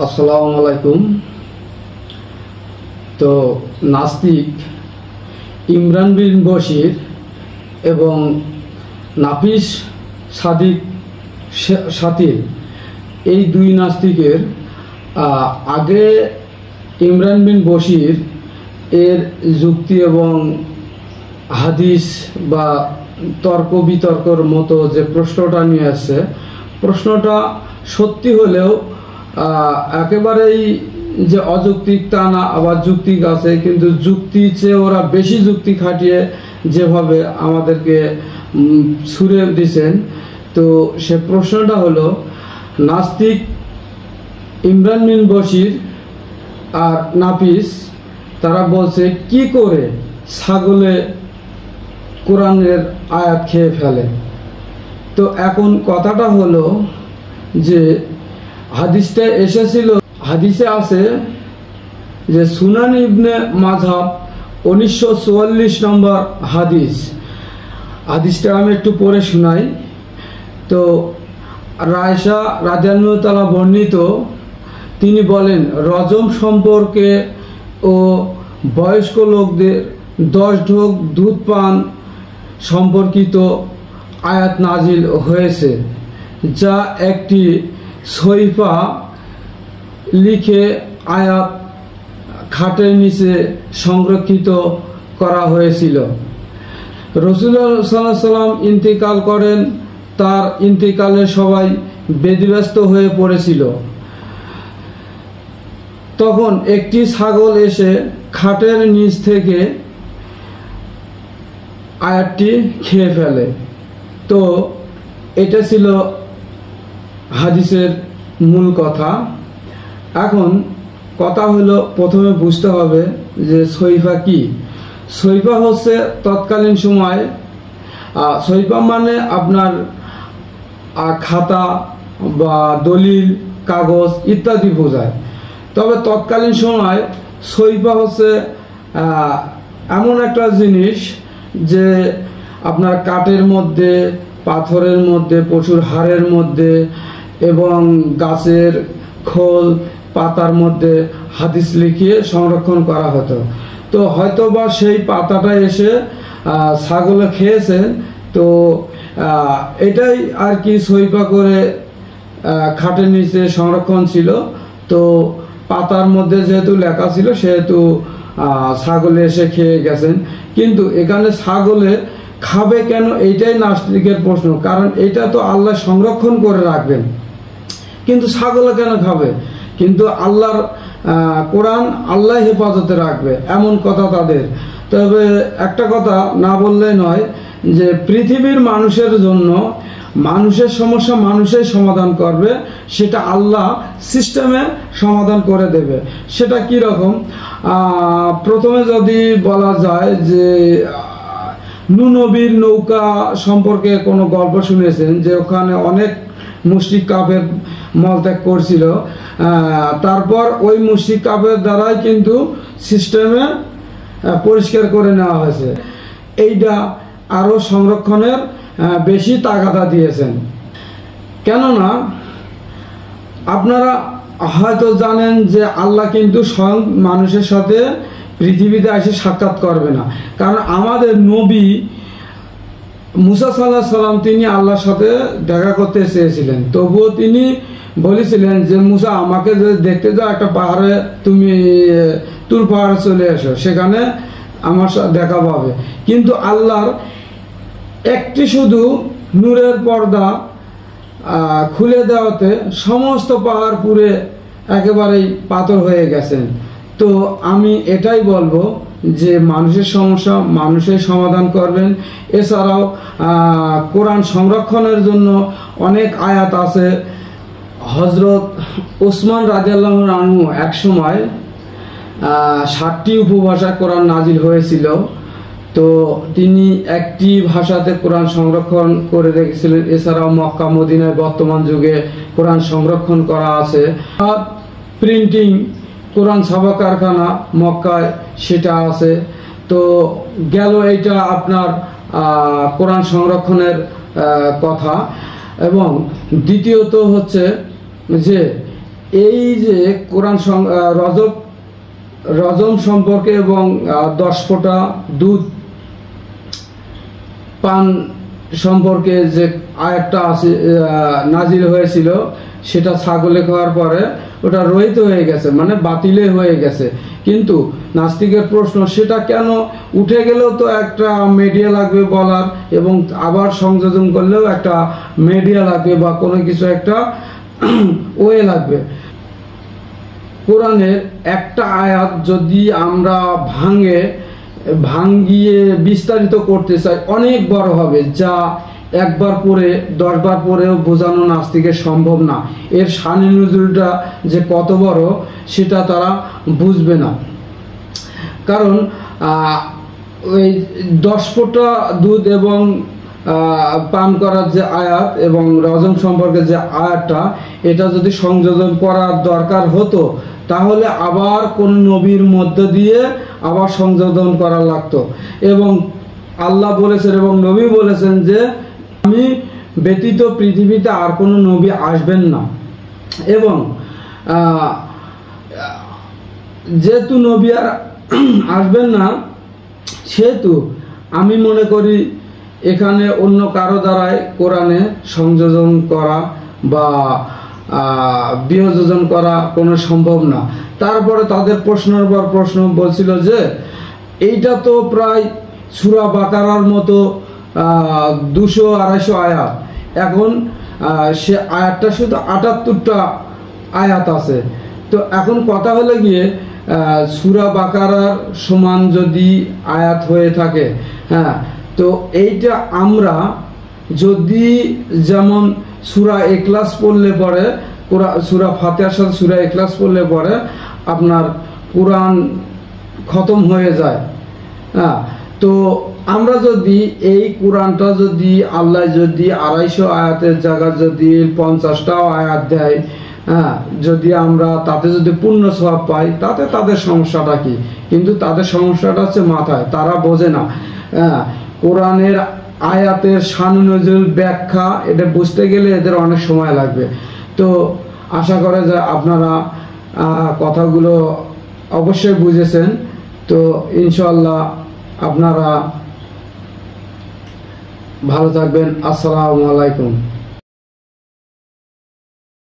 আসসালামু আলাইকুম। তো নাস্তিক ইমরান বিন বশির এবং নাফিস সাতির এই দুই নাস্তিকের আগে ইমরান বিন বশির এর যুক্তি এবং হাদিস বা তর্ক বিতর্কর মতো যে প্রশ্নটা নিয়ে আসছে, প্রশ্নটা সত্যি হলেও একেবারেই যে অযৌক্তিক তা না, আবার যুক্তিক আছে, কিন্তু যুক্তি চেয়ে ওরা বেশি যুক্তি খাটিয়ে যেভাবে আমাদেরকে ছুড়ে দিছেন। তো সে প্রশ্নটা হলো, নাস্তিক ইমরান বিন বশির আর নাফিস তারা বলছে কি করে ছাগলে কোরআনের আয়াত খেয়ে ফেলে। তো এখন কথাটা হলো যে হাদিসটা এসেছিল, হাদিসে আছে যে সুনান ইবনে মাযহাব 1944 নম্বর হাদিসটা আমি একটু পড়ে শোনাই। তো রায়শা রাদিয়াল্লাহু তাআলা বর্ণিত, তিনি বলেন, রজম সম্পর্কে ও বয়স্ক লোকদের 10 ঢোক দুধ পান সম্পর্কিত আয়াত নাজিল হয়েছে, যা একটি সহিফা লিখে আয়াত খাটের নিচে সংরক্ষিত করা হয়েছিল। রাসূলুল্লাহ সাল্লাল্লাহু আলাইহি ওয়াসাল্লাম ইন্তেকাল করেন। তার ইন্তেকালে সবাই ব্যতিব্যস্ত হয়ে পড়েছিল। তখন একটি ছাগল এসে খাটের নিচ থেকে আয়াতটি খেয়ে ফেলে। তো এটা ছিল হাদিসের মূল কথা। এখন কথা হলো, প্রথমে বুঝতে হবে যে সহিফা কি। সহিফা হচ্ছে তৎকালীন সময়, সহিফা মানে আপনার খাতা বা দলিল কাগজ ইত্যাদি বোঝায়। তবে তৎকালীন সময় সহিফা হচ্ছে এমন একটা জিনিস যে আপনার কাঠের মধ্যে, পাথরের মধ্যে, পশুর হাড়ের মধ্যে এবং গাছের খোল পাতার মধ্যে হাদিস লিখিয়ে সংরক্ষণ করা হতো। তো হয়তো বা সেই পাতাটা এসে ছাগলে খেয়েছেন, তো এটাই আর কি সহিফা করে খাটের নিচে সংরক্ষণ ছিল। তো পাতার মধ্যে যেহেতু লেখা ছিল, সেহেতু ছাগলে এসে খেয়ে গেছেন। কিন্তু এখানে ছাগলে খাবে কেন, এইটাই নাস্তিকের প্রশ্ন। কারণ এটা তো আল্লাহ সংরক্ষণ করে রাখবেন, কিন্তু ছাগলে কেন খাবে? কিন্তু আল্লাহর কোরআন আল্লাহ হেফাজতে রাখবে, এমন কথা তাদের। তবে একটা কথা না বললে নয়, যে পৃথিবীর মানুষের জন্য মানুষের সমস্যা মানুষই সমাধান করবে, সেটা আল্লাহ সিস্টেমে সমাধান করে দেবে। সেটা কি রকম? প্রথমে যদি বলা যায় যে নূহ নবীর নৌকা সম্পর্কে কোনো গল্প শুনেছেন, যে ওখানে অনেক মুশরিক কাফের মলত্যাগ করছিল। তারপর ওই মুশরিক কাফের দ্বারাই কিন্তু সিস্টেমে পরিষ্কার করে নেওয়া হয়েছে। এইটা আরও সংরক্ষণের বেশি তাগাদা দিয়েছেন। কেননা আপনারা হয়তো জানেন যে আল্লাহ কিন্তু স্বয়ং মানুষের সাথে পৃথিবীতে এসে সাক্ষাৎ করবে না। কারণ আমাদের নবী মুসা সাল্লাল্লাহু আলাইহি সাল্লাম, তিনি আল্লাহর সাথে দেখা করতে চেয়েছিলেন, তবুও তিনি বলেছিলেন যে মুসা, আমাকে যদি দেখতে যাও, একটা পাহাড়ে তুমি তুর পাহাড়ে চলে এসো, সেখানে আমার সাথে দেখা পাবে। কিন্তু আল্লাহর একটি শুধু নূরের পর্দা খুলে দেওয়াতে সমস্ত পাহাড় পুড়ে একেবারেই পাথর হয়ে গেছেন। তো আমি এটাই বলবো যে মানুষের সমস্যা মানুষের সমাধান করবেন। এছাড়াও কোরআন সংরক্ষণের জন্য অনেক আয়াত আছে। হযরত ওসমান রাদিয়াল্লাহু আনহু এক সময় 60টি উপভাষায় কোরআন নাজিল হয়েছিল। তো তিনি একটি ভাষাতে কোরআন সংরক্ষণ করে রেখেছিলেন। এছাড়াও মক্কা মদিনায় বর্তমান যুগে কোরআন সংরক্ষণ করা আছে। প্রিন্টিং কোরআন ছাপা কারখানা মক্কায় সেটা আছে। তো গেল এইটা আপনার কোরআন সংরক্ষণের কথা। এবং দ্বিতীয়ত হচ্ছে যে এই যে কোরআন রজম সম্পর্কে এবং 10 ফোঁটা দুধ পান সম্পর্কে যে আয়াতটা আছে নাজিল হয়েছিল, সেটা ছাগলে খাওয়ার পরে ওটা রহিত হয়ে গেছে, মানে বাতিলে হয়ে গেছে। কিন্তু নাস্তিকের প্রশ্ন, সেটা কেন উঠে গেলেও তো একটা মিডিয়া লাগবে বলার, এবং আবার সংযোজন করলেও একটা মিডিয়া লাগবে বা কোনো কিছু একটা ওয়ে লাগবে। কোরআনের একটা আয়াত যদি আমরা ভাঙ্গিয়ে বিস্তারিত করতে চাই, অনেক বড় হবে, যা একবার পড়ে 10 বার পড়েও বোঝানো নাস্তিকের সম্ভব না। এর শানে নজরুলটা যে কত বড় সেটা তারা বুঝবে না। কারণ ওই 10 ফোঁটা দুধ এবং পান করার যে আয়াত এবং রজম সম্পর্কে যে আয়াতটা, এটা যদি সংযোজন করার দরকার হতো তাহলে আবার কোন নবীর মধ্য দিয়ে আবার সংযোজন করা লাগতো। এবং আল্লাহ বলেছেন এবং নবী বলেছেন যে আমি ব্যতীত পৃথিবীতে আর কোনো নবী আসবেন না। এবং যেহেতু নবী আর আসবেন না, সেহেতু আমি মনে করি এখানে অন্য কারো দ্বারাই কোরআনে সংযোজন করা বা বিয়োজন করা কোনো সম্ভব না। তারপরে তাদের প্রশ্নের পর প্রশ্ন বলছিল যে এইটা তো প্রায় সূরা বাকারার মতো 200-250 আয়াত, এখন সে আয়াতটা শুধু 78টা আয়াত আছে। তো এখন কথা হলো গিয়ে সূরা বাকারার সমান যদি আয়াত হয়ে থাকে, হ্যাঁ, তো এইটা আমরা যদি যেমন সূরা ইখলাস পড়লে পরে, সূরা ফাতিহার সাথে সূরা ইখলাস পড়লে পরে আপনার কোরআন খতম হয়ে যায়। হ্যাঁ, তো আমরা যদি এই কোরআনটা যদি আল্লাহ যদি 250 আয়াতের জায়গায় যদি 50টাও আয়াত দেয়, হ্যাঁ, যদি আমরা তাতে যদি পূর্ণ সওয়াব পাই, তাতে তাদের সমস্যাটা কি? কিন্তু তাদের সমস্যাটা হচ্ছে মাথায়, তারা বোঝে না। হ্যাঁ, কোরআনের আয়াতের শান নজরুল ব্যাখ্যা এটা বুঝতে গেলে এদের অনেক সময় লাগবে। তো আশা করা যায় আপনারা কথাগুলো অবশ্যই বুঝেছেন। তো ইনশাআল্লাহ আপনারা ভালো থাকবেন। আসসালামু আলাইকুম।